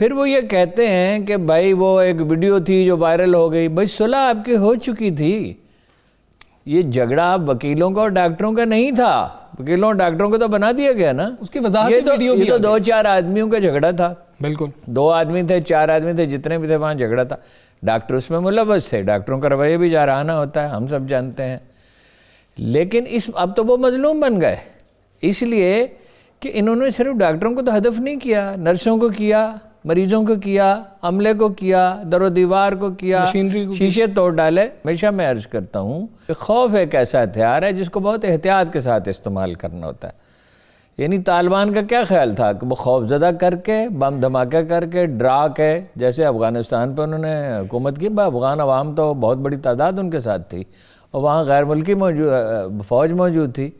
پھر وہ یہ کہتے ہیں کہ بھائی وہ ایک ویڈیو تھی جو وائرل ہو گئی. بھائی صلح آپ کی ہو چکی تھی. یہ جھگڑا وکیلوں کا اور ڈاکٹروں کا نہیں تھا. وکیلوں اور ڈاکٹروں کو تو بنا دیا گیا نا. اس کی وضاحت ویڈیو بھی یہ تو 2-4 آدمیوں کا جھگڑا تھا. بالکل 2 آدمی تھے 4 آدمی تھے جتنے بھی تھے وہاں جھگڑا تھا. ڈاکٹر اس میں ملوث تھے. ڈاکٹروں کا رویہ بھی جارحانہ ہوتا ہے, ہم سب جانتے ہیں. لیکن اب تو وہ مظلوم بن گئے, اس لیے کہ انہوں نے صرف ڈاکٹروں کو تو ہدف نہیں کیا, نرسوں کو کیا, مریضوں کو کیا, عملے کو کیا, در و دیوار کو کیا, شیشے توڑ ڈالے. ہمیشہ میں عرض کرتا ہوں کہ خوف ایک ایسا ہتھیار ہے جس کو بہت احتیاط کے ساتھ استعمال کرنا ہوتا ہے. یعنی طالبان کا کیا خیال تھا کہ وہ خوف زدہ کر کے, بم دھماکہ کر کے, ڈرا کے, جیسے افغانستان پہ انہوں نے حکومت کی. افغان عوام تو بہت بڑی تعداد ان کے ساتھ تھی اور وہاں غیر ملکی فوج موجود تھی.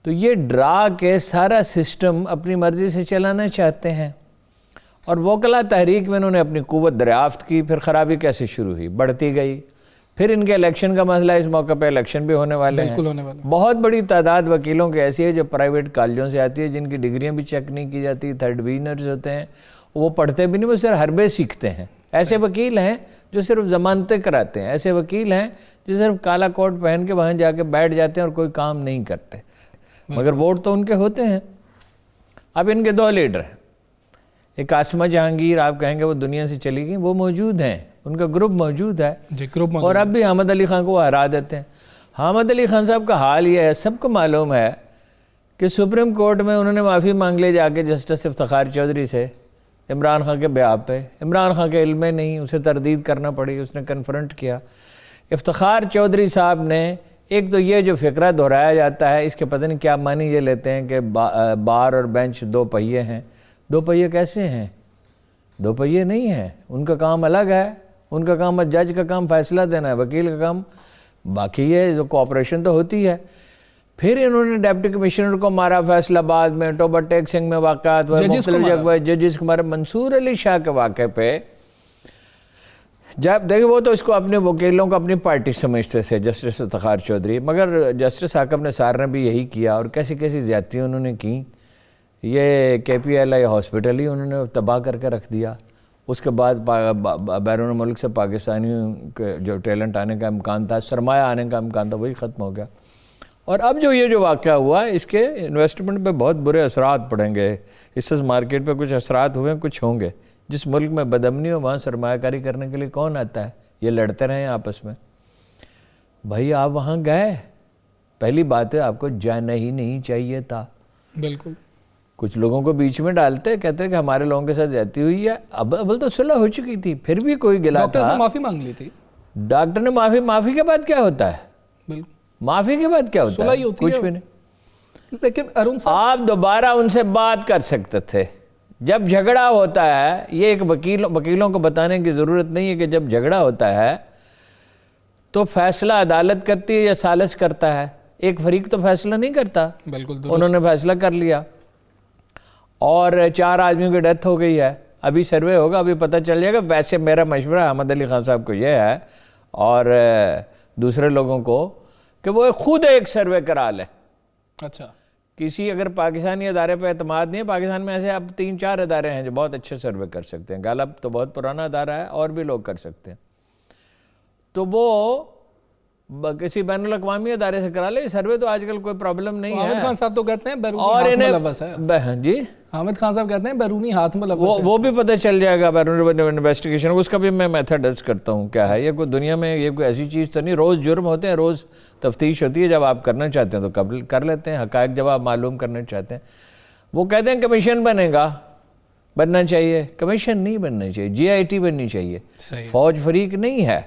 تو یہ ڈرا کے سارا سسٹم اپنی مرضی سے چلانا چاہتے ہیں. اور وکلا تحریک میں انہوں نے اپنی قوت دریافت کی. پھر خرابی کیسے شروع ہوئی, بڑھتی گئی. پھر ان کے الیکشن کا مسئلہ, اس موقع پہ الیکشن بھی ہونے والے ہیں. بہت بڑی تعداد وکیلوں کی ایسی ہے جو پرائیویٹ کالجوں سے آتی ہے, جن کی ڈگریاں بھی چیک نہیں کی جاتی, 3rd ڈویژنرز ہوتے ہیں, وہ پڑھتے بھی نہیں, وہ صرف حربے سیکھتے ہیں. ایسے وکیل ہیں جو صرف ضمانتیں کراتے ہیں. ایسے وکیل ہیں جو صرف کالا کوٹ پہن کے وہاں جا کے بیٹھ جاتے ہیں اور کوئی کام نہیں کرتے, مگر ووٹ تو ان کے ہوتے ہیں. اب ان کے 2 لیڈر ہیں. ایک عاصمہ جہانگیر, آپ کہیں گے وہ دنیا سے چلی گئی, وہ موجود ہیں, ان کا گروپ موجود ہے. اور اب بھی حامد علی خان کو وہ ہرا دیتے ہیں. حامد علی خان صاحب کا حال یہ ہے, سب کو معلوم ہے کہ سپریم کورٹ میں انہوں نے معافی مانگ لی جا کے جسٹس افتخار چودھری سے عمران خان کے بیان پہ. عمران خان کے علم میں نہیں, اسے تردید کرنا پڑی, اس نے کنفرنٹ کیا. افتخار چودھری صاحب نے ایک تو یہ جو فقرہ دہرایا جاتا ہے, اس کے پتہ نہیں کیا معنی یہ لیتے ہیں کہ بار اور بینچ 2 پہیے ہیں. 2 پہیے کیسے ہیں؟ 2 پہیے نہیں ہیں. ان کا کام الگ ہے. ان کا کام, جج کا کام فیصلہ دینا ہے, وکیل کا کام باقی ہے, جو کوآپریشن تو ہوتی ہے. پھر انہوں نے ڈپٹی کمشنر کو مارا فیصل آباد میں, ٹوبر ٹیک سنگھ میں واقعات ہوئے, مختلف جگہ ججز کو مارا. منصور علی شاہ کے واقعے پہ جب دیکھیں, وہ تو اس کو اپنے وکیلوں کو اپنی پارٹی سمجھتے تھے جسٹس افتخار چودھری, مگر جسٹس عاقب نثار نے بھی یہی کیا. اور کیسی کیسی زیادتیاں انہوں نے کی. یہ KPLI ہاسپٹل ہی انہوں نے تباہ کر کے رکھ دیا. اس کے بعد بیرون ملک سے پاکستانیوں کے جو ٹیلنٹ آنے کا امکان تھا, سرمایہ آنے کا امکان تھا, وہی ختم ہو گیا. اور اب جو یہ جو واقعہ ہوا, اس کے انویسٹمنٹ پہ بہت برے اثرات پڑیں گے. اس سے مارکیٹ پہ کچھ اثرات ہوئے, کچھ ہوں گے. جس ملک میں بدامنی ہو وہاں سرمایہ کاری کرنے کے لیے کون آتا ہے؟ یہ لڑتے رہے آپس میں. بھائی آپ وہاں گئے, پہلی بات ہے آپ کو جانا ہی نہیں چاہیے تھا. بالکل. کچھ لوگوں کو بیچ میں ڈالتے, کہتے کہ ہمارے لوگوں کے ساتھ زیادتی ہوئی ہے. اول تو صلح ہو چکی تھی, پھر بھی کوئی گلا تھا. ڈاکٹر نے معافی مانگ لی تھی. ڈاکٹر نے معافی کے بعد کیا ہوتا ہے؟ بالکل, معافی کے بعد کیا ہوتا ہے؟ کچھ بھی نہیں. لیکن ارون صاحب, آپ دوبارہ ان سے بات کر سکتے تھے. جب جھگڑا ہوتا ہے, یہ ایک وکیلوں کو بتانے کی ضرورت نہیں ہے کہ جب جھگڑا ہوتا ہے تو فیصلہ عدالت کرتی ہے یا ثالث کرتا ہے. ایک فریق تو فیصلہ نہیں کرتا. بالکل, انہوں نے فیصلہ کر لیا اور 4 آدمیوں کی ڈیتھ ہو گئی ہے. ابھی سروے ہوگا, ابھی پتہ چل جائے گا. ویسے میرا مشورہ حامد علی خان صاحب کو یہ ہے اور دوسرے لوگوں کو کہ وہ خود ایک سروے کرا لیں. اچھا, کسی اگر پاکستانی ادارے پہ اعتماد نہیں ہے, پاکستان میں ایسے اب 3-4 ادارے ہیں جو بہت اچھے سروے کر سکتے ہیں. غالب تو بہت پرانا ادارہ ہے, اور بھی لوگ کر سکتے ہیں. تو وہ کسی بین الاقوامی ادارے سے کرا لے سروے. تو آج کل کوئی پرابلم نہیں ہے. حامد خان صاحب تو کہتے ہیں بیرونی ہاتھ ملوث ہے. جی, حامد خان صاحب کہتے ہیں بیرونی ہاتھ ملوث ہے. وہ بھی پتہ چل جائے گا بیرونی انویسٹیگیشن. اس کا بھی میں میتھڈ ارض کرتا ہوں کیا ہے. یہ کوئی دنیا میں یہ کوئی ایسی چیز تو نہیں. روز جرم ہوتے ہیں, روز تفتیش ہوتی ہے. جب آپ کرنا چاہتے ہیں تو کر لیتے ہیں. حقائق جب آپ معلوم کرنا چاہتے ہیں, وہ کہتے ہیں کمیشن بنے گا, بننا چاہیے. کمیشن نہیں بننا چاہیے, GIT بننی چاہیے. فوج فریق نہیں ہے,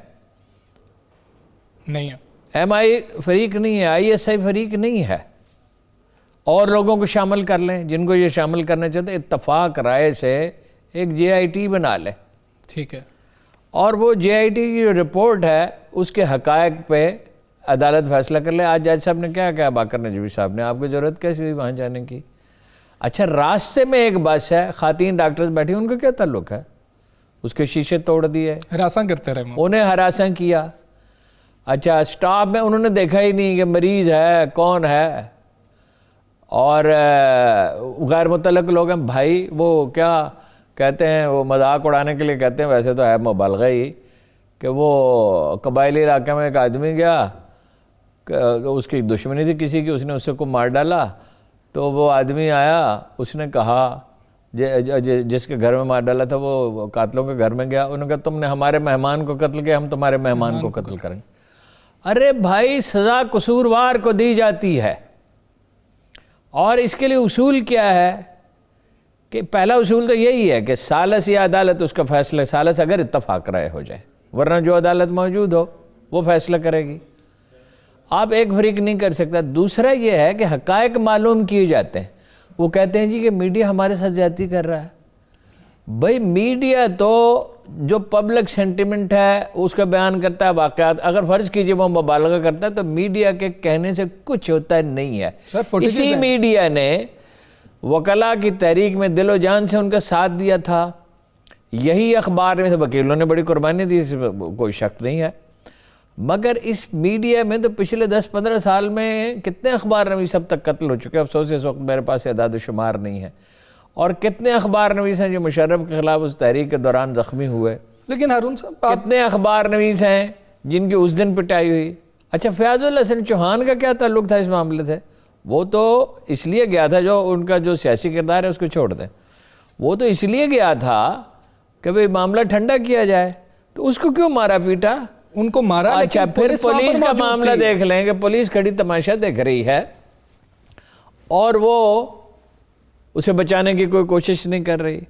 نہیں ہے. MI فریق نہیں ہے, ISI فریق نہیں ہے. اور لوگوں کو شامل کر لیں جن کو یہ شامل کرنا چاہتے ہیں. اتفاق رائے سے ایک GIT بنا لیں. ٹھیک ہے. اور وہ GIT کی جو رپورٹ ہے اس کے حقائق پہ عدالت فیصلہ کر لے. آج جج صاحب نے کیا کہا, باقر نجوی صاحب نے, آپ کو ضرورت کیسی ہوئی وہاں جانے کی؟ اچھا, راستے میں ایک بس ہے, خواتین ڈاکٹرز بیٹھی, ان کا کیا تعلق ہے؟ اس کے شیشے توڑ دیے, ہراساں کرتے رہے, انہیں ہراساں کیا. اچھا, سٹاف میں انہوں نے دیکھا ہی نہیں کہ مریض ہے کون ہے, اور غیر متعلق لوگ ہیں. بھائی وہ کیا کہتے ہیں وہ مذاق اڑانے کے لیے کہتے ہیں، ویسے تو ہے مبالغہ ہی، کہ وہ قبائلی علاقے میں ایک آدمی گیا، اس کی دشمنی تھی کسی کی، اس نے اس کو مار ڈالا، تو وہ آدمی آیا، اس نے کہا جس کے گھر میں مار ڈالا تھا وہ قاتلوں کے گھر میں گیا، انہوں نے کہا تم نے ہمارے مہمان کو قتل کیا، ہم تمہارے مہمان کو قتل کریں گے۔ ارے بھائی سزا قصوروار کو دی جاتی ہے، اور اس کے لیے اصول کیا ہے کہ پہلا اصول تو یہی ہے کہ ثالث یا عدالت اس کا فیصلہ، ثالث اگر اتفاق رائے ہو جائے، ورنہ جو عدالت موجود ہو وہ فیصلہ کرے گی، آپ ایک فریق نہیں کر سکتا۔ دوسرا یہ ہے کہ حقائق معلوم کیے جاتے ہیں، وہ کہتے ہیں جی کہ میڈیا ہمارے ساتھ زیادتی کر رہا ہے۔ بھائی میڈیا تو جو پبلک سینٹیمنٹ ہے اس کا بیان کرتا ہے، واقعات، اگر فرض کیجئے وہ مبالغہ کرتا ہے تو میڈیا کے کہنے سے کچھ ہوتا نہیں ہے۔ اسی میڈیا نے وکلاء کی تحریک میں دل و جان سے ان کا ساتھ دیا تھا، یہی اخبار میں سے وکیلوں نے بڑی قربانی دی، اس میں کوئی شک نہیں ہے، مگر اس میڈیا میں تو پچھلے 10-15 سال میں کتنے اخبار نویس اب تک قتل ہو چکے، افسوس اس وقت میرے پاس اعداد و شمار نہیں ہے، اور کتنے اخبار نویس ہیں جو مشرف کے خلاف اس تحریک کے دوران زخمی ہوئے۔ لیکن ہارون صاحب کتنے اخبار نویس ہیں جن کی اس دن پٹائی ہوئی۔ اچھا فیاض الحسن چوہان کا کیا تعلق تھا اس معاملے سے؟ وہ تو اس لیے گیا تھا، جو ان کا جو سیاسی کردار ہے اس کو چھوڑ دیں، وہ تو اس لیے گیا تھا کہ بھئی معاملہ ٹھنڈا کیا جائے، تو اس کو کیوں مارا پیٹا؟ ان کو مارا۔ اچھا پھر پولیس کا معاملہ دیکھ لیں کہ پولیس کھڑی تماشا دیکھ رہی ہے اور وہ اسے بچانے کی کوئی کوشش نہیں کر رہی۔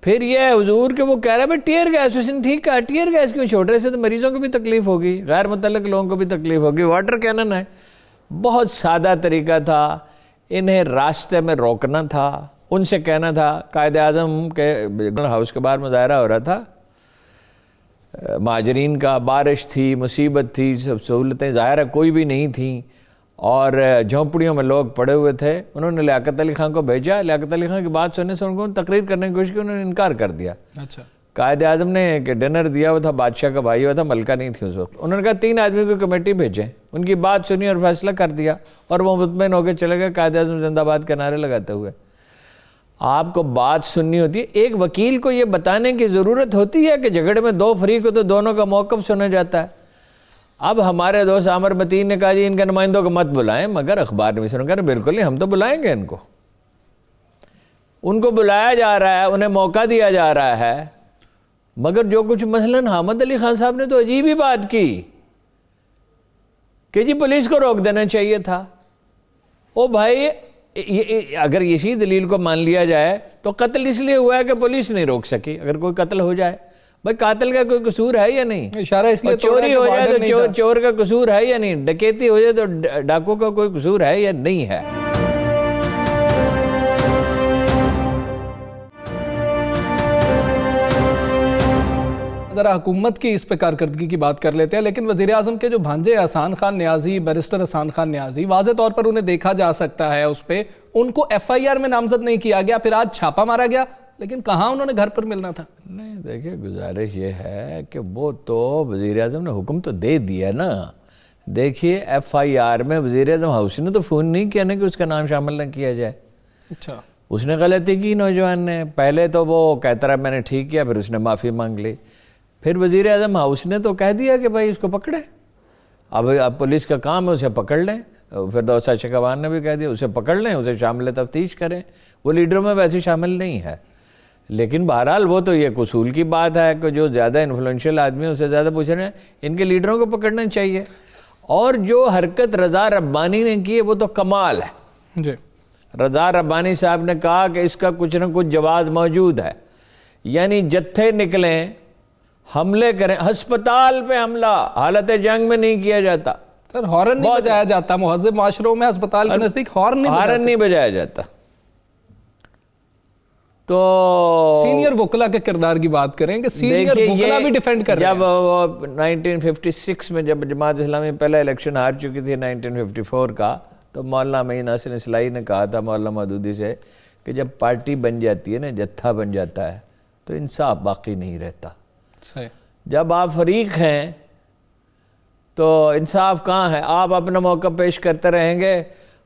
پھر یہ حضور کہ وہ کہہ رہا ہے بھئی ٹیئر گیس، اس نے ٹھیک کہا ٹیئر گیس کیوں چھوڑ رہے، سے تو مریضوں کو بھی تکلیف ہوگی، غیر متعلق لوگوں کو بھی تکلیف ہوگی۔ واٹر کینن ہے، بہت سادہ طریقہ تھا، انہیں راستے میں روکنا تھا، ان سے کہنا تھا، قائد اعظم کے ہاؤس کے باہر مظاہرہ ہو رہا تھا مہاجرین کا، بارش تھی، مصیبت تھی، سب سہولتیں ظاہر ہے کوئی بھی نہیں تھیں، اور جھونپڑیوں میں لوگ پڑے ہوئے تھے۔ انہوں نے لیاقت علی خان کو بھیجا، لیاقت علی خان کی بات سننے سے ان کو تقریر کرنے کی کوشش کی، انہوں نے انکار کر دیا۔ اچھا قائد اعظم نے کہ ڈنر دیا ہوا تھا، بادشاہ کا بھائی ہوا تھا، ملکہ نہیں تھی اس وقت، انہوں نے کہا 3 آدمی کو کمیٹی بھیجیں، ان کی بات سنی اور فیصلہ کر دیا، اور وہ مطمئن ہو کے چلے گئے قائد اعظم زندہ باد کے نعرے لگاتے ہوئے۔ آپ کو بات سننی ہوتی ہے، ایک وکیل کو یہ بتانے کی ضرورت ہوتی ہے کہ جھگڑے میں 2 فریق ہو تو دونوں کا موقف سنا جاتا ہے۔ اب ہمارے دوست عامر متین نے کہا جی ان کے نمائندوں کو مت بلائیں، مگر اخبار نویسوں نے کہا بالکل نہیں، ہم تو بلائیں گے، ان کو بلایا جا رہا ہے، انہیں موقع دیا جا رہا ہے، مگر جو کچھ مثلاً حامد علی خان صاحب نے تو عجیب ہی بات کی کہ جی پولیس کو روک دینا چاہیے تھا۔ او بھائی اگر اسی دلیل کو مان لیا جائے تو قتل اس لیے ہوا ہے کہ پولیس نہیں روک سکی، اگر کوئی قتل ہو جائے بھائی قاتل کا کوئی قصور ہے یا نہیں، اشارہ اس لیے چوری ہو جائے تو چور کا قصور ہے یا نہیں، ڈکیتی ہو جائے تو ڈاکو کا کوئی قصور ہے یا نہیں ہے۔ ذرا حکومت کی اس پہ کارکردگی کی بات کر لیتے ہیں، لیکن وزیر اعظم کے جو بھانجے احسان خان نیازی، بیرسٹر احسان خان نیازی، واضح طور پر انہیں دیکھا جا سکتا ہے، اس پہ ان کو FIR میں نامزد نہیں کیا گیا، پھر آج چھاپا مارا گیا، لیکن کہاں انہوں نے گھر پر ملنا تھا؟ نہیں دیکھیں گزارش یہ ہے کہ وہ تو وزیر اعظم نے حکم تو دے دیا نا۔ دیکھیے FIR میں وزیر اعظم ہاؤس نے تو فون نہیں کیا نا کہ اس کا نام شامل نہ کیا جائے۔ اچھا اس نے غلطی کی نوجوان نے، پہلے تو وہ کہتا رہا میں نے ٹھیک کیا، پھر اس نے معافی مانگ لی، پھر وزیر اعظم ہاؤس نے تو کہہ دیا کہ بھائی اس کو پکڑیں، اب پولیس کا کام ہے اسے پکڑ لیں، پھر دوسا شکوان نے بھی کہہ دیا اسے پکڑ لیں، اسے شامل تفتیش کریں، وہ لیڈروں میں ویسے شامل نہیں ہے۔ لیکن بہرحال وہ تو یہ اصول کی بات ہے کہ جو زیادہ انفلوئنشل آدمی ہیں اسے زیادہ پوچھ رہے ہیں، ان کے لیڈروں کو پکڑنا چاہیے۔ اور جو حرکت رضا ربانی نے کی ہے وہ تو کمال ہے۔ جی رضا ربانی صاحب نے کہا کہ اس کا کچھ نہ کچھ جواز موجود ہے، یعنی جتھے نکلیں، حملے کریں، ہسپتال پہ حملہ حالت جنگ میں نہیں کیا جاتا، سر ہارن نہیں بجایا جاتا، مہذب معاشروں میں ہسپتال کے نزدیک ہارن نہیں بجایا جاتا۔ تو سینئر وکلا کے کردار کی بات کریں کہ سینئر وکلا بھی ڈیفینڈ کر رہے ہیں۔ جب 1956 میں جب جماعت اسلامی پہلا الیکشن ہار چکی تھی 1954 کا، تو مولانا معین حسن اصلاحی نے کہا تھا مولانا مودودی سے کہ جب پارٹی بن جاتی ہے نا، جتھا بن جاتا ہے، تو انصاف باقی نہیں رہتا۔ جب آپ فریق ہیں تو انصاف کہاں ہے؟ آپ اپنا موقع پیش کرتے رہیں گے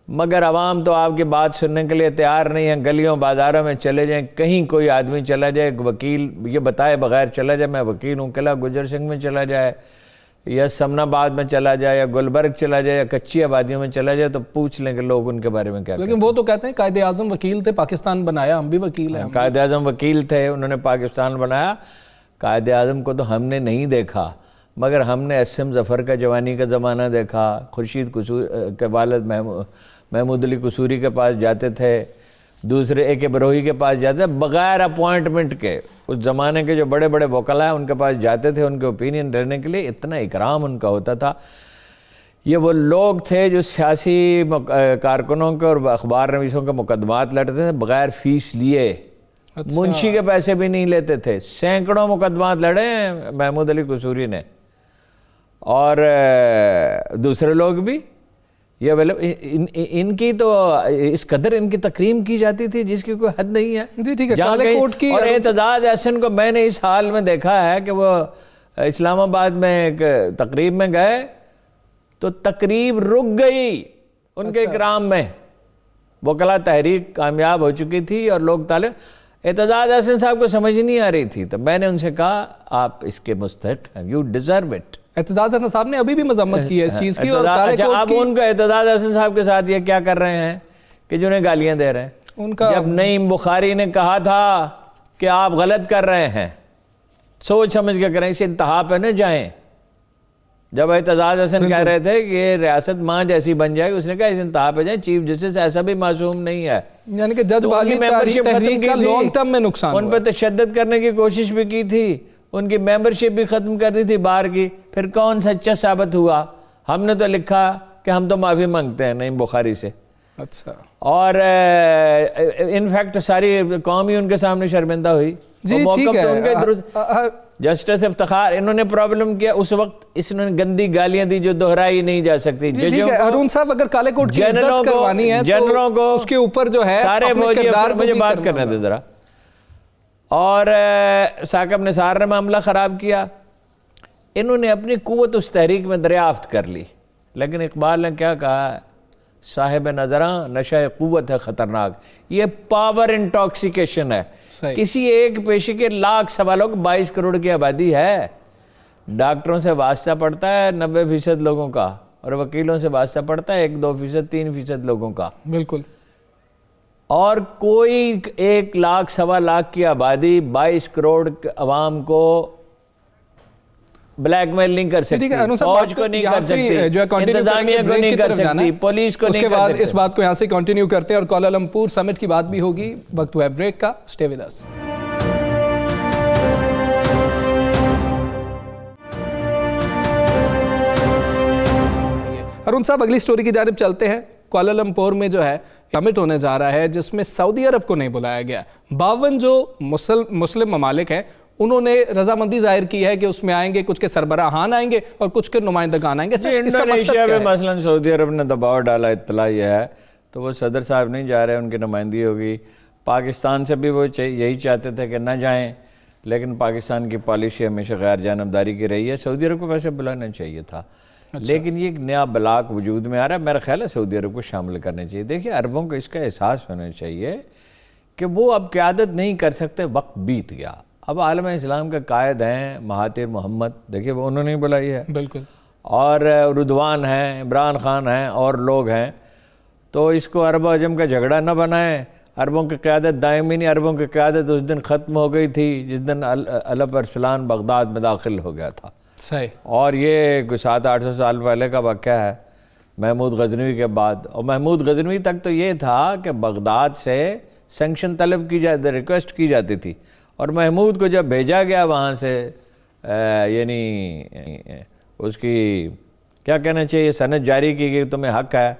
مگر عوام تو آپ کی بات سننے کے لیے تیار نہیں ہے. گلیوں بازاروں میں چلے جائیں, کہیں کوئی آدمی چلا جائے, وکیل یہ بتائے بغیر چلا جائے میں وکیل ہوں, قلعہ گجر سنگھ میں چلا جائے یا سمن آباد میں چلا جائے یا گلبرگ چلا جائے یا کچی آبادیوں میں چلا جائے, تو پوچھ لیں کہ لوگ ان کے بارے میں کیا کہتے ہیں. لیکن وہ تو کہتے ہیں قائد اعظم وکیل تھے, پاکستان بنایا, ہم بھی وکیل ہیں. قائد اعظم وکیل تھے, انہوں نے پاکستان بنایا. قائد اعظم کو تو ہم نے نہیں دیکھا, مگر ہم نے ایس ایم ظفر کا جوانی کا زمانہ دیکھا. خورشید قصوری کے والد محمود علی قصوری کے پاس جاتے تھے, دوسرے اے کے بروہی کے پاس جاتے تھے بغیر اپوائنٹمنٹ کے. اس زمانے کے جو بڑے بڑے وکلاء ہیں ان کے پاس جاتے تھے ان کے اوپینین لینے کے لیے, اتنا اکرام ان کا ہوتا تھا. یہ وہ لوگ تھے جو سیاسی کارکنوں کے اور اخبار نویسوں کے مقدمات لڑتے تھے بغیر فیس لیے. منشی کے پیسے بھی نہیں لیتے تھے. سینکڑوں مقدمات لڑے ہیں محمود علی قصوری نے, اور دوسرے لوگ بھی. یہ ان کی تو اس قدر ان کی تکریم کی جاتی تھی جس کی کوئی حد نہیں ہے. جی ٹھیک ہے, کالے کوٹ کی. اور اعتزاز احسن کو میں نے اس حال میں دیکھا ہے کہ وہ اسلام آباد میں ایک تقریب میں گئے تو تقریب رک گئی ان کے اکرام میں. وکلا تحریک کامیاب ہو چکی تھی اور لوگ طالب. اعتزاز احسن صاحب کو سمجھ نہیں آ رہی تھی, تو میں نے ان سے کہا آپ اس کے مستحق ہیں, you deserve it. Aitzaz Ahsan صاحب نے ابھی بھی مذمت کی ہے اس چیز کی. اور اب ان کو اعتزاز احسن صاحب کے ساتھ یہ کیا کر رہے ہیں کہ جنہیں گالیاں دے رہے ہیں. ان کا جب نعیم بخاری نے کہا تھا کہ آپ غلط کر رہے ہیں, سوچ سمجھ کے کریں, اس انتہا پہ نہ جائیں. جب اعتزاز احسن کہہ رہے تھے کہ یہ ریاست ماں جیسی بن جائے گی, اس نے کہا اس انتہا پہ جائیں, چیف جسٹس ایسا بھی معصوم نہیں ہے. یعنی کہ جج والی تحریک کا لانگ ٹرم میں نقصان ہوا. ان پہ تشدد کرنے کی کوشش بھی کی تھی, ان کی ممبرشپ بھی ختم کر دی تھی بار کی. پھر کون سچا ثابت ہوا؟ ہم نے تو لکھا کہ ہم تو معافی مانگتے ہیں نعیم بخاری سے. اچھا. اور انفیکٹ ساری قوم ہی ان کے سامنے شرمندہ ہوئی. جی ٹھیک ہے. جسٹس افتخار انہوں نے پرابلم کیا اس وقت, اس نے گندی گالیاں دی جو دہرائی نہیں جا سکتی. ٹھیک ہے ارون صاحب, اگر کالے کوٹ کی عزت کروانی ہے جنرلوں کو اس کے اوپر جو ہے سارے مجھے بات کرنے دے ذرا. اور ثاقب نثار نے معاملہ خراب کیا. انہوں نے اپنی قوت اس تحریک میں دریافت کر لی, لیکن اقبال نے کیا کہا, صاحب نظراں نشہ قوت ہے خطرناک. یہ پاور انٹاکسیکیشن ہے. کسی ایک پیشے کے لاکھ سوالوں کو 22 کروڑ کی آبادی ہے. ڈاکٹروں سے واسطہ پڑتا ہے 90% لوگوں کا, اور وکیلوں سے واسطہ پڑتا ہے 1-2%, 3% لوگوں کا. بالکل. اور کوئی 1 لاکھ سوا لاکھ کی آبادی 22 کروڑ عوام کو بلیک میل نہیں کر سکتی, فوج کو نہیں کر سکتی, انتظامیہ کو نہیں کر سکتی, پولیس کو نہیں کر سکتی. اس کے بعد اس بات کو یہاں سے کنٹینیو کرتے ہیں اور کوالالمپور سمٹ کی بات بھی ہوگی. وقت ہوا ہے بریک کا, سٹے ود اس. ارون صاحب اگلی سٹوری کی جانب چلتے ہیں. کوالالمپور میں جو ہے سمٹ ہونے جا رہا ہے جس میں سعودی عرب کو نہیں بلایا گیا. 52 جو مسلم ممالک ہیں انہوں نے رضامندی ظاہر کی ہے کہ اس میں آئیں گے, کچھ کے سربراہان آئیں گے اور کچھ کے نمائندگان آئیں گے. اس کا مقصد کیا ہے؟ مثلا سعودی عرب نے دباؤ ڈالا, اطلاع یہ ہے, تو وہ صدر صاحب نہیں جا رہے, ان کی نمائندگی ہوگی. پاکستان سے بھی وہ یہی چاہتے تھے کہ نہ جائیں, لیکن پاکستان کی پالیسی ہمیشہ غیر جانبداری کی رہی ہے. سعودی عرب کو ویسے بلانا چاہیے تھا, لیکن یہ ایک نیا بلاک وجود میں آ رہا ہے. میرا خیال ہے سعودی عرب کو شامل کرنا چاہیے. دیکھیں عربوں کو اس کا احساس ہونا چاہیے کہ وہ اب قیادت نہیں کر سکتے, وقت بیت گیا. اب عالم اسلام کے قائد ہیں مہاتیر محمد, دیکھیں وہ انہوں نے بلائی ہے. بالکل. اور رضوان ہیں, عمران خان ہیں, اور لوگ ہیں. تو اس کو عرب و عجم کا جھگڑا نہ بنائیں. عربوں کی قیادت دائمی نہیں, عربوں کی قیادت اس دن ختم ہو گئی تھی جس دن الپ ارسلان بغداد میں داخل ہو گیا تھا. صحیح. اور یہ 700-800 سال پہلے کا واقعہ ہے محمود غزنوی کے بعد. اور محمود غزنوی تک تو یہ تھا کہ بغداد سے سینکشن طلب کی جاتی, ریکویسٹ کی جاتی تھی, اور محمود کو جب بھیجا گیا وہاں سے, یعنی اس کی کیا کہنا چاہیے, سند جاری کی کہ تمہیں حق ہے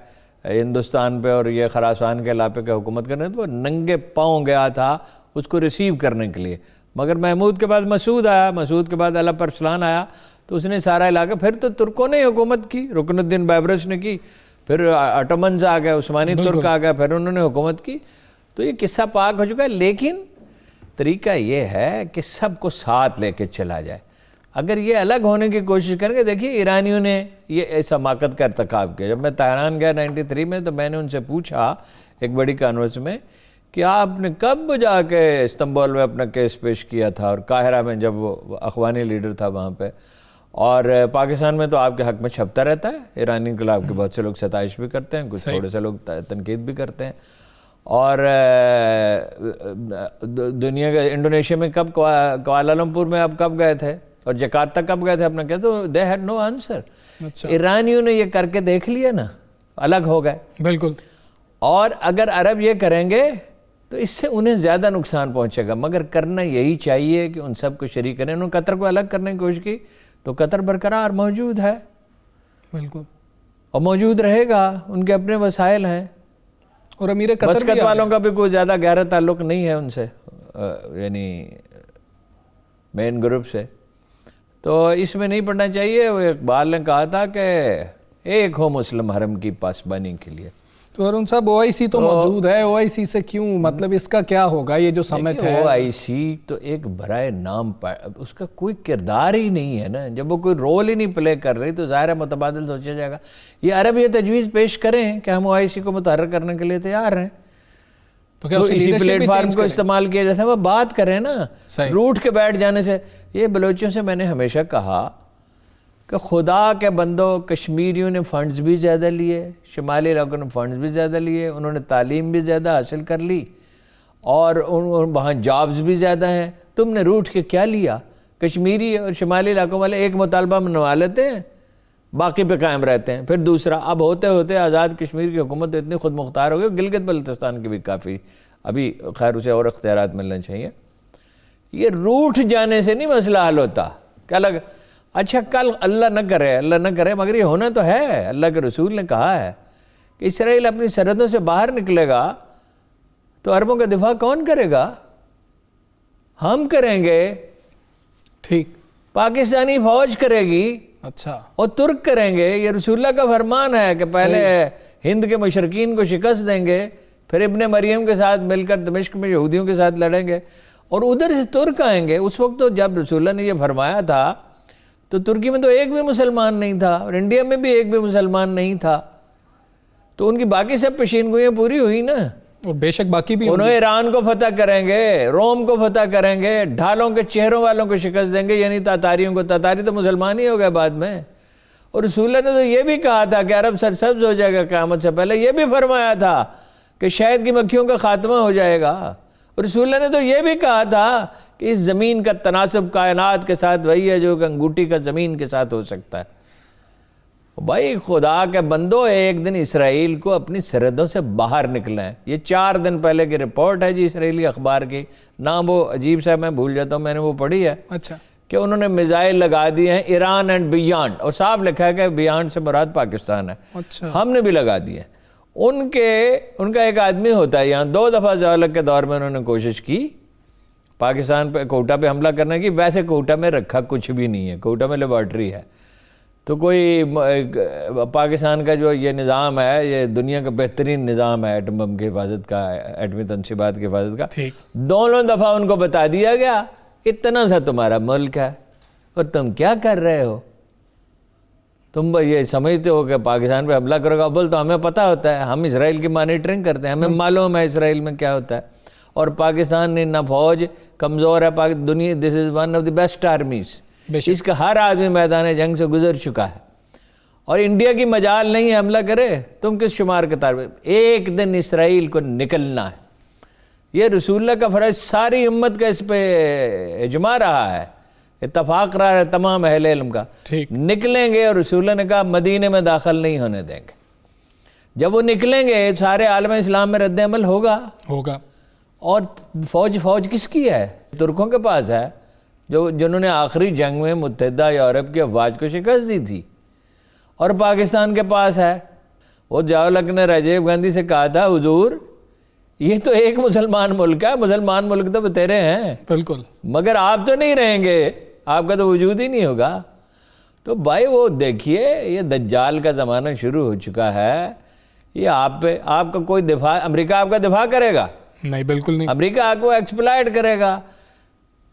ہندوستان پہ اور یہ خراسان کے علاقے کے حکومت کرنے, تو وہ ننگے پاؤں گیا تھا اس کو ریسیو کرنے کے لیے. مگر محمود کے بعد مسعود آیا, مسعود کے بعد الپ ارسلان آیا, تو اس نے سارا علاقہ, پھر تو ترکوں نے حکومت کی, رکن الدین بائبرس نے کی, پھر اٹومنز آ گئے, عثمانی ترک آ گئے, پھر انہوں نے حکومت کی. تو یہ قصہ پاک ہو چکا ہے. لیکن طریقہ یہ ہے کہ سب کو ساتھ لے کے چلا جائے. اگر یہ الگ ہونے کی کوشش کریں گے، دیکھیے ایرانیوں نے یہ ایسا حماقت کا ارتکاب کیا. جب میں تہران گیا 93 میں تو میں نے ان سے پوچھا ایک بڑی کانفرنس میں کہ آپ نے کب جا کے استنبول میں اپنا کیس پیش کیا تھا، اور قاہرہ میں جب وہ اخوانی لیڈر تھا وہاں پہ، اور پاکستان میں تو آپ کے حق میں چھپتا رہتا ہے. ایرانی انقلاب کے بہت سے لوگ ستائش بھی کرتے ہیں، کچھ تھوڑے سے لوگ تنقید بھی کرتے ہیں. اور دنیا کے انڈونیشیا میں کب، کوالالمپور میں آپ کب گئے تھے، اور جکارتہ کب گئے تھے اپنا کیا، تو دے ہیڈ نو آنسر. ایرانیوں نے یہ کر کے دیکھ لیا نا، الگ ہو گئے. بالکل. اور اگر عرب یہ کریں گے تو اس سے انہیں زیادہ نقصان پہنچے گا. مگر کرنا یہی چاہیے کہ ان سب کو شریک کریں. انہوں نے قطر کو الگ کرنے کی کوشش کی تو قطر برقرار موجود ہے، بالکل، اور موجود رہے گا. ان کے اپنے وسائل ہیں، اور امیر قطر مسقط والوں کا بھی کوئی زیادہ گہرا تعلق نہیں ہے ان سے، یعنی مین گروپ سے. تو اس میں نہیں پڑھنا چاہیے. وہ اقبال نے کہا تھا کہ ایک ہو مسلم حرم کی پاسبانی کے لیے. تو ارون صاحب OIC تو موجود ہے، OIC سے کیوں، مطلب اس کا کیا ہوگا؟ یہ جو سمٹ ہے OIC تو ایک برائے نام، اس کا کوئی کردار ہی نہیں ہے نا. جب وہ کوئی رول ہی نہیں پلے کر رہی تو ظاہر ہے متبادل سوچا جائے گا. یہ عرب یہ تجویز پیش کریں کہ ہم OIC کو متحرک کرنے کے لیے تیار ہیں، تو کیا اسی پلیٹ فارم کو استعمال کیا جاتا ہے. وہ بات کریں نا، روٹ کے بیٹھ جانے سے. یہ بلوچوں سے میں نے ہمیشہ کہا کہ خدا کے بندوں، کشمیریوں نے فنڈز بھی زیادہ لیے، شمالی علاقوں نے فنڈز بھی زیادہ لیے، انہوں نے تعلیم بھی زیادہ حاصل کر لی، اور وہاں جابز بھی زیادہ ہیں. تم نے روٹ کے کیا لیا؟ کشمیری اور شمالی علاقوں والے ایک مطالبہ منوا لیتے ہیں، باقی پہ قائم رہتے ہیں. پھر دوسرا، اب ہوتے ہوتے آزاد کشمیر کی حکومت اتنی خود مختار ہو گئی. گلگت بلتستان کی بھی کافی، ابھی خیر اسے اور اختیارات ملنے چاہیے. یہ روٹ جانے سے نہیں مسئلہ حل ہوتا. کیا لگ، اچھا کل اللہ نہ کرے مگر یہ ہونا تو ہے. اللہ کے رسول نے کہا ہے کہ اسرائیل اپنی سرحدوں سے باہر نکلے گا تو عربوں کا دفاع کون کرے گا؟ ہم کریں گے. ٹھیک. پاکستانی فوج کرے گی. اچھا. اور ترک کریں گے. یہ رسول اللہ کا فرمان ہے کہ پہلے ہند کے مشرقین کو شکست دیں گے، پھر ابن مریم کے ساتھ مل کر دمشق میں یہودیوں کے ساتھ لڑیں گے، اور ادھر سے ترک آئیں گے. اس وقت تو جب رسول اللہ نے یہ فرمایا تھا تو ترکی میں تو ایک بھی مسلمان نہیں تھا، اور انڈیا میں بھی ایک بھی مسلمان نہیں تھا. تو ان کی باقی سب پیشین گوئیاں پوری ہوئی نا. اور بے شک باقی بھی انہوں ایران کو فتح کریں گے، روم کو فتح کریں گے، ڈھالوں کے چہروں والوں کو شکست دیں گے، یعنی تاتاریوں کو. تاتاری تو مسلمان ہی ہو گئے بعد میں. اور رسول اللہ نے تو یہ بھی کہا تھا کہ عرب سرسبز ہو جائے گا قیامت سے پہلے. یہ بھی فرمایا تھا کہ شہد کی مکھیوں کا خاتمہ ہو جائے گا. اور رسول اللہ نے تو یہ بھی کہا تھا کہ اس زمین کا تناسب کائنات کے ساتھ وہی ہے جو کہ انگوٹھی کا زمین کے ساتھ ہو سکتا ہے. بھائی خدا کے بندو، ایک دن اسرائیل کو اپنی سرحدوں سے باہر نکلیں. یہ 4 دن پہلے کی رپورٹ ہے جی اسرائیلی اخبار کی. نام وہ عجیب سا میں بھول جاتا ہوں، میں نے وہ پڑھی ہے. اچھا. کہ انہوں نے میزائل لگا دیے ہیں ایران اینڈ بیانڈ، اور صاف لکھا ہے کہ بیانڈ سے مراد پاکستان ہے. اچھا. ہم نے بھی لگا دیے. ان کا ایک آدمی ہوتا ہے یہاں، 2 دفعہ ضیاء کے دور میں انہوں نے کوشش کی پاکستان پہ، کوئٹہ پہ حملہ کرنے کی. ویسے کوئٹہ میں رکھا کچھ بھی نہیں ہے، کوئٹہ میں لیبارٹری ہے. تو کوئی پاکستان کا جو یہ نظام ہے، یہ دنیا کا بہترین نظام ہے ایٹم بم کی حفاظت کا، ایٹمی تنصیبات کی حفاظت کا. دونوں دفعہ ان کو بتا دیا گیا اتنا سا تمہارا ملک ہے اور تم کیا کر رہے ہو. تم یہ سمجھتے ہو کہ پاکستان پہ حملہ کرو گا. بول تو ہمیں پتہ ہوتا ہے، ہم اسرائیل کی مانیٹرنگ کرتے ہیں، ہمیں معلوم ہے اسرائیل میں کیا ہوتا ہے. اور پاکستان نے نہ فوج کمزور ہے، دنیا this is one of the best armies. اس کا ہر آدمی میدان جنگ سے گزر چکا ہے، اور انڈیا کی مجال نہیں ہے حملہ کرے. تم کس شمار کے طور پہ؟ ایک دن اسرائیل کو نکلنا ہے. یہ رسول اللہ کا فرض، ساری امت کا اس پہ اجماع رہا ہے، اتفاق رہا ہے تمام اہل علم کا. نکلیں گے، اور رسول اللہ نے کہا مدینے میں داخل نہیں ہونے دیں گے. جب وہ نکلیں گے سارے عالم اسلام میں رد عمل ہوگا. اور فوج کس کی ہے؟ ترکوں کے پاس ہے، جنہوں نے آخری جنگ میں متحدہ یورپ کی افواج کو شکست دی تھی. اور پاکستان کے پاس ہے. وہ ضیاء نے راجیو گاندھی سے کہا تھا، حضور یہ تو ایک مسلمان ملک ہے، مسلمان ملک تو تیرے ہیں بالکل، مگر آپ تو نہیں رہیں گے، آپ کا تو وجود ہی نہیں ہوگا. تو بھائی وہ دیکھیے، یہ دجال کا زمانہ شروع ہو چکا ہے. یہ آپ کا کوئی دفاع، امریکہ آپ کا دفاع کرے گا؟ نہیں، بالکل نہیں. امریکہ آپ کو ایکسپلائٹ کرے گا.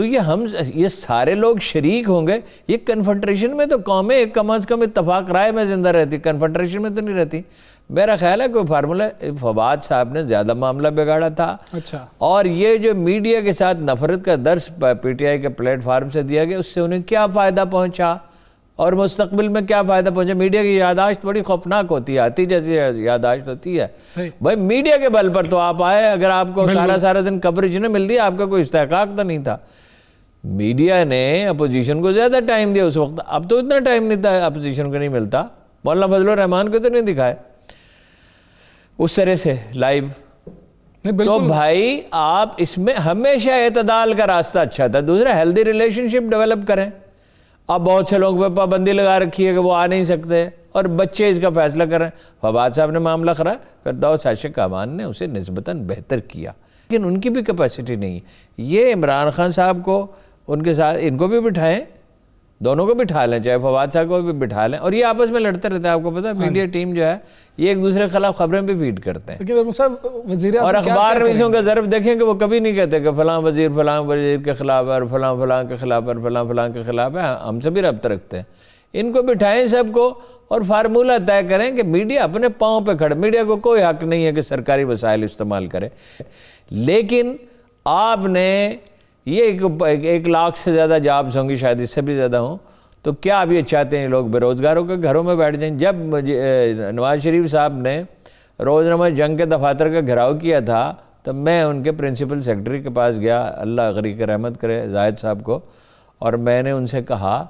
تو یہ سارے لوگ شریک ہوں گے. یہ کنفنٹریشن میں تو قومیں ایک کم از کم اتفاق رائے میں زندہ رہتی, کنفنٹریشن میں تو نہیں رہتی. میرا خیال ہے کوئی فارمولہ فواد صاحب نے زیادہ معاملہ بگاڑا تھا. اچھا. اور یہ جو میڈیا کے ساتھ نفرت کا درس پی ٹی آئی کے پلیٹ فارم سے دیا گیا, اس سے انہیں کیا فائدہ پہنچا اور مستقبل میں کیا فائدہ پہنچا. میڈیا کی یادداشت بڑی خوفناک ہوتی ہے, آتی جیسی یادداشت ہوتی ہے. بھائی میڈیا کے بل پر تو آپ آئے, اگر آپ کو سارا دن کوریج نہ ملتی, آپ کا کوئی استحقاق تو نہیں تھا. میڈیا نے اپوزیشن کو زیادہ ٹائم دیا اس وقت, اب تو اتنا ٹائم نہیں تھا اپوزیشن کو نہیں ملتا. مولانا فضل الرحمان کو تو نہیں دکھائے اس طرح سے لائیو. تو بھائی آپ اس میں ہمیشہ اعتدال کا راستہ اچھا تھا. دوسرا ہیلدی ریلیشن شپ ڈیولپ کریں. اب بہت سے لوگ پہ پابندی لگا رکھی ہے کہ وہ آ نہیں سکتے, اور بچے اس کا فیصلہ کریں. فواد صاحب نے معاملہ کرا, فردوس عاشق امان نے اسے نسبتاً بہتر کیا, لیکن ان کی بھی کیپیسٹی نہیں ہے. یہ عمران خان صاحب کو ان کے ساتھ ان کو بھی بٹھائیں, دونوں کو بٹھا لیں, چاہے فواد صاحب کو بھی بٹھا لیں, اور یہ آپس میں لڑتے رہتے ہیں. آپ کو پتا ہے میڈیا ٹیم جو ہے یہ ایک دوسرے کے خلاف خبریں بھی فیڈ کرتے ہیں, اور اخبار نویسوں کا ضرب دیکھیں کہ وہ کبھی نہیں کہتے کہ فلاں وزیر کے خلاف ہے, اور فلاں کے خلاف ہے, اور فلاں کے خلاف ہے. ہم سے بھی رابطہ رکھتے ہیں. ان کو بٹھائیں سب کو, اور فارمولہ طے کریں کہ میڈیا اپنے پاؤں پہ کھڑے. میڈیا کو کوئی حق نہیں ہے کہ سرکاری وسائل استعمال کرے, لیکن آپ نے یہ 1 لاکھ سے زیادہ جابز ہوں گی, شاید اس سے بھی زیادہ ہوں, تو کیا آپ یہ چاہتے ہیں لوگ بے روزگاروں کے گھروں میں بیٹھ جائیں؟ جب نواز شریف صاحب نے روزنامہ جنگ کے دفاتر کا گھراؤ کیا تھا, تو میں ان کے پرنسپل سیکرٹری کے پاس گیا, اللہ غریق رحمت کرے زاہد صاحب کو, اور میں نے ان سے کہا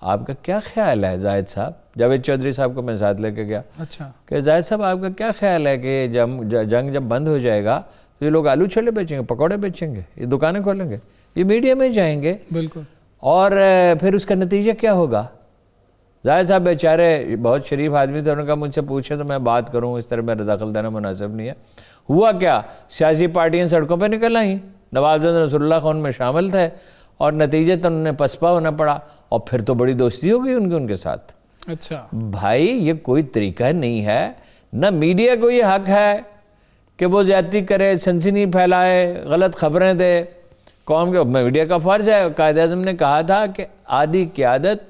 آپ کا کیا خیال ہے زاہد صاحب, جاوید چودھری صاحب کو میں ساتھ لے کے گیا. اچھا. کہ زاہد صاحب آپ کا کیا خیال ہے کہ جنگ جب بند ہو جائے گا تو یہ لوگ آلو چھولے بیچیں گے, پکوڑے بیچیں گے, یہ دکانیں کھولیں گے, یہ میڈیا میں جائیں گے. بالکل. اور پھر اس کا نتیجہ کیا ہوگا؟ زاہد صاحب بیچارے بہت شریف آدمی تھے, انہوں نے کہا مجھ سے پوچھے تو میں بات کروں, اس طرح میرا دخل دینا مناسب نہیں ہے. ہوا کیا, سیاسی پارٹیاں سڑکوں پہ نکل آئیں, نواب نصر اللہ خان میں شامل تھے, اور نتیجے تو انہوں نے پسپا ہونا پڑا, اور پھر تو بڑی دوستی ہو گئی ان کے ساتھ. اچھا. بھائی یہ کوئی طریقہ نہیں ہے. نہ میڈیا کو یہ حق ہے کہ وہ زیادتی کرے, سنسنی پھیلائے, غلط خبریں دے. قوم کے میڈیا کا فرض ہے. قائد اعظم نے کہا تھا کہ آدھی قیادت,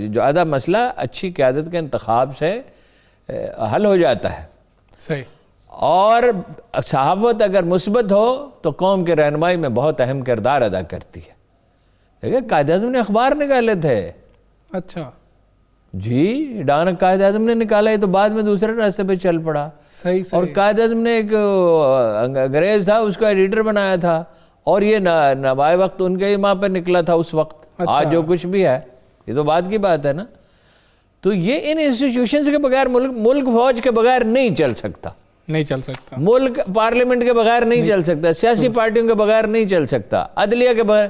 جو آدھا مسئلہ اچھی قیادت کے انتخاب سے حل ہو جاتا ہے. صحیح. اور صحافت اگر مثبت ہو تو قوم کے رہنمائی میں بہت اہم کردار ادا کرتی ہے. دیکھیں قائد اعظم نے اخبار نکالے تھے. اچھا جی, ڈان قائد اعظم نے نکالا, ہے تو بعد میں دوسرے راستے پہ چل پڑا. صحیح. اور قائد اعظم نے ایک انگریز تھا اس کو ایڈیٹر بنایا تھا, اور یہ نوائے وقت ان کے ہی ماں پہ نکلا تھا اس وقت. آج جو کچھ بھی ہے یہ تو بعد کی بات ہے نا. تو یہ ان انسٹیٹیوشنز کے بغیر ملک فوج کے بغیر نہیں چل سکتا. ملک پارلیمنٹ کے بغیر نہیں چل سکتا, سیاسی پارٹیوں کے بغیر نہیں چل سکتا, عدلیہ کے بغیر,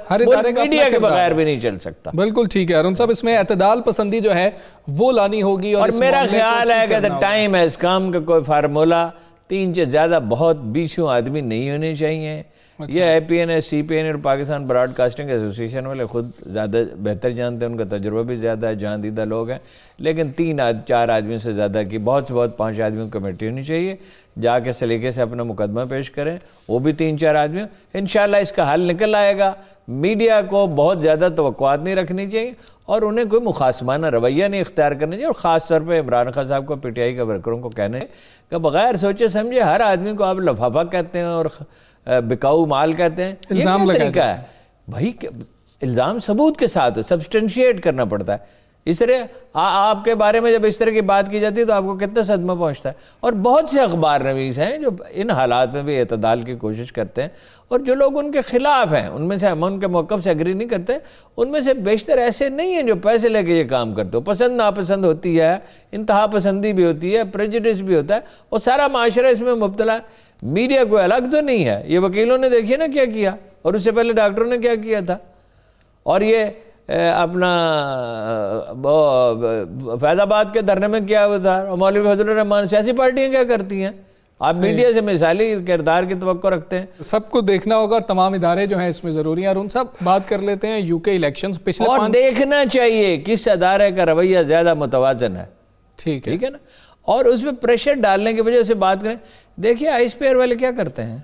میڈیا کے بغیر بھی نہیں چل سکتا. بالکل ٹھیک ہے ارون صاحب, اس میں اعتدال پسندی جو ہے وہ لانی ہوگی. اور میرا خیال ہے کہ ٹائم ہے اس کام کا کوئی فارمولہ 3 سے زیادہ بہت 20 آدمی نہیں ہونے چاہیے. یہ اے پی این ایس, سی پی این اور پاکستان براڈ کاسٹنگ ایسوسیشن والے خود زیادہ بہتر جانتے ہیں, ان کا تجربہ بھی زیادہ ہے, جان دیدہ لوگ ہیں. لیکن 3-4 آدمیوں سے زیادہ کی, بہت سے بہت 5 آدمیوں کی کمیٹی ہونی چاہیے, جا کے سلیقے سے اپنا مقدمہ پیش کریں, وہ بھی 3-4 آدمیوں. انشاءاللہ اس کا حل نکل آئے گا. میڈیا کو بہت زیادہ توقعات نہیں رکھنی چاہیے, اور انہیں کوئی مخاصمانہ رویہ نہیں اختیار کرنا چاہیے. اور خاص طور پہ عمران خان صاحب کو, پی ٹی آئی کے ورکروں کو کہنے کہ بغیر سوچے سمجھے ہر آدمی کو آپ لفافہ کہتے ہیں اور بکاؤ مال کہتے ہیں. الزام طریقہ ہے بھائی, الزام ثبوت کے ساتھ سبسٹینشیٹ کرنا پڑتا ہے. اس طرح آپ کے بارے میں جب اس طرح کی بات کی جاتی ہے تو آپ کو کتنا صدمہ پہنچتا ہے. اور بہت سے اخبار نویس ہیں جو ان حالات میں بھی اعتدال کی کوشش کرتے ہیں, اور جو لوگ ان کے خلاف ہیں ان میں سے, ہم ان کے موقف سے اگری نہیں کرتے, ان میں سے بیشتر ایسے نہیں ہیں جو پیسے لے کے یہ کام کرتے ہو. پسند ناپسند ہوتی ہے, انتہا پسندی بھی ہوتی ہے, پریجوڈس بھی ہوتا ہے, اور سارا معاشرہ اس میں مبتلا ہے. میڈیا کوئی الگ تو نہیں ہے. یہ وکیلوں نے دیکھیے نا کیا کیا, اور اس سے پہلے ڈاکٹروں نے کیا کیا تھا, اور یہ اپنا فیض آباد کے دھرنے میں کیا ہوا تھا, اور مولوی فضل الرحمان. سیاسی پارٹیاں کیا کرتی ہیں؟ آپ میڈیا سے مثالی کردار کی توقع رکھتے ہیں. سب کو دیکھنا ہوگا, اور تمام ادارے جو ہیں اس میں ضروری ہیں. ارون صاحب بات کر لیتے ہیں یو کے الیکشنز پچھلے, اور دیکھنا چاہیے کس ادارے کا رویہ زیادہ متوازن ہے. ٹھیک ہے نا, اور اس پہ پریشر ڈالنے کی وجہ سے بات کریں. دیکھیے آئی اسپیئر والے کیا کرتے ہیں,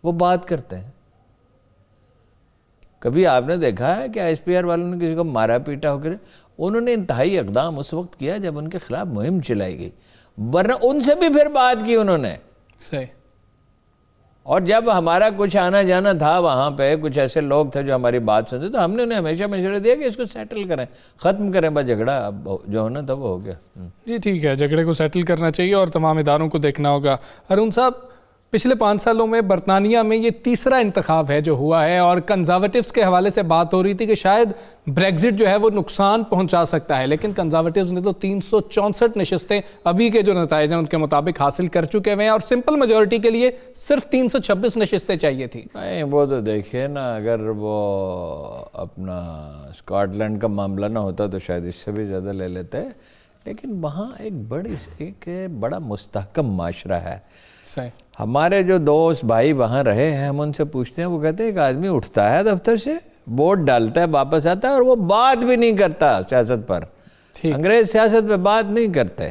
وہ بات کرتے ہیں, کبھی آپ نے دیکھا ہے کہ ISPR والوں نے کسی کو مارا پیٹا ہو کر؟ انہوں نے انتہائی اقدام اس وقت کیا جب ان کے خلاف مہم چلائی گئی، ورنہ ان سے بھی پھر بات کی انہوں نے. صحیح. اور جب ہمارا کچھ آنا جانا تھا وہاں پہ، کچھ ایسے لوگ تھے جو ہماری بات سنتے، تو ہم نے انہیں ہمیشہ مشورہ دیا کہ اس کو سیٹل کریں، ختم کریں، بس جھگڑا اب جو ہونا تھا وہ ہو گیا. جی ٹھیک ہے، جھگڑے کو سیٹل کرنا چاہیے اور تمام اداروں کو دیکھنا ہوگا. ہارون صاحب، پچھلے 5 سالوں میں برطانیہ میں یہ تیسرا انتخاب ہے جو ہوا ہے، اور کنزرویٹیوز کے حوالے سے بات ہو رہی تھی کہ شاید بریگزٹ جو ہے وہ نقصان پہنچا سکتا ہے، لیکن کنزرویٹیوز نے تو 364 نشستیں ابھی کے جو نتائج ہیں ان کے مطابق حاصل کر چکے ہوئے ہیں، اور سمپل میجورٹی کے لیے صرف 326 نشستیں چاہیے تھی. نہیں، وہ تو دیکھیے نا، اگر وہ اپنا اسکاٹ لینڈ کا معاملہ نہ ہوتا تو شاید اس سے بھی زیادہ لے لیتے، لیکن وہاں ایک بڑا مستحکم معاشرہ ہے. صحیح. ہمارے جو دوست بھائی وہاں رہے ہیں، ہم ان سے پوچھتے ہیں، وہ کہتے ہیں ایک آدمی اٹھتا ہے دفتر سے، ووٹ ڈالتا ہے، واپس آتا ہے، اور وہ بات بھی نہیں کرتا سیاست پر. انگریز سیاست پہ بات نہیں کرتے،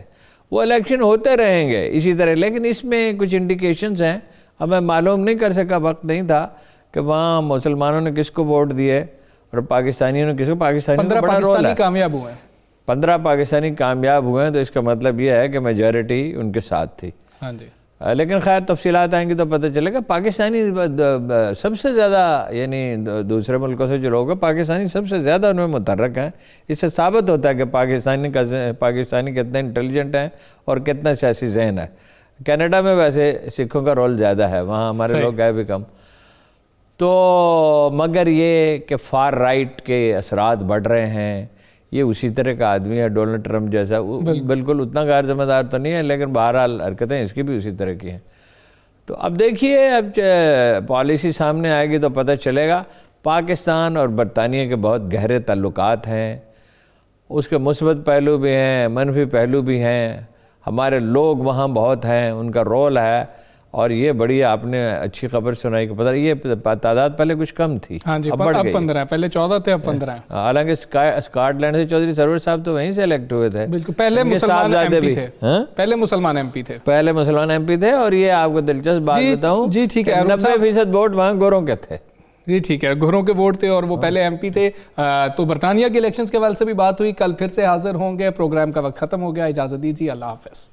وہ الیکشن ہوتے رہیں گے اسی طرح. لیکن اس میں کچھ انڈیکیشنز ہیں، اب میں معلوم نہیں کر سکا، وقت نہیں تھا، کہ وہاں مسلمانوں نے کس کو ووٹ دیے اور پاکستانیوں نے کس کو. پاکستانیوں کا بڑا رول ہے. کامیاب ہوئے ہیں 15 پاکستانی کامیاب ہوئے ہیں، تو اس کا مطلب یہ ہے کہ میجورٹی ان کے ساتھ تھی. ہاں جی. لیکن خیر تفصیلات آئیں گی تو پتہ چلے گا. پاکستانی سب سے زیادہ، یعنی دوسرے ملکوں سے جو لوگ ہیں، پاکستانی سب سے زیادہ ان میں متحرک ہیں. اس سے ثابت ہوتا ہے کہ پاکستانی کتنے انٹیلیجنٹ ہیں اور کتنا سیاسی ذہن ہے. کینیڈا میں ویسے سکھوں کا رول زیادہ ہے، وہاں ہمارے لوگ گئے بھی کم. تو مگر یہ کہ فار رائٹ کے اثرات بڑھ رہے ہیں، یہ اسی طرح کا آدمی ہے ڈونلڈ ٹرمپ جیسا. بالکل اتنا غیر ذمہ دار تو نہیں ہے، لیکن بہرحال حرکتیں اس کی بھی اسی طرح کی ہیں. تو اب دیکھیے، اب پالیسی سامنے آئے گی تو پتہ چلے گا. پاکستان اور برطانیہ کے بہت گہرے تعلقات ہیں، اس کے مثبت پہلو بھی ہیں، منفی پہلو بھی ہیں. ہمارے لوگ وہاں بہت ہیں، ان کا رول ہے. اور یہ بڑی آپ نے اچھی خبر سنائی کہ پتہ یہ تعداد پہلے کچھ کم تھی، ہاں جی، اب 15 ہیں، پہلے 14 تھے، اب 15 ہیں. حالانکہ اسکاٹ لینڈ سے چودھری سرور صاحب تو وہیں سے الیکٹ ہوئے تھے. بالکل، پہلے مسلمان ایم پی تھے. پہلے مسلمان ایم پی تھے. اور یہ آپ کو دلچسپ بات بتاؤں، جی ٹھیک ہے، 90% ووٹ وہاں گوروں کے تھے. جی ٹھیک ہے، گوروں کے ووٹ تھے اور وہ پہلے ایم پی تھے. تو برطانیہ کے الیکشنز کے حوالے سے بھی بات ہوئی. کل پھر سے حاضر ہوں گے. پروگرام کا وقت ختم ہو گیا، اجازت دیجیے، اللہ حافظ.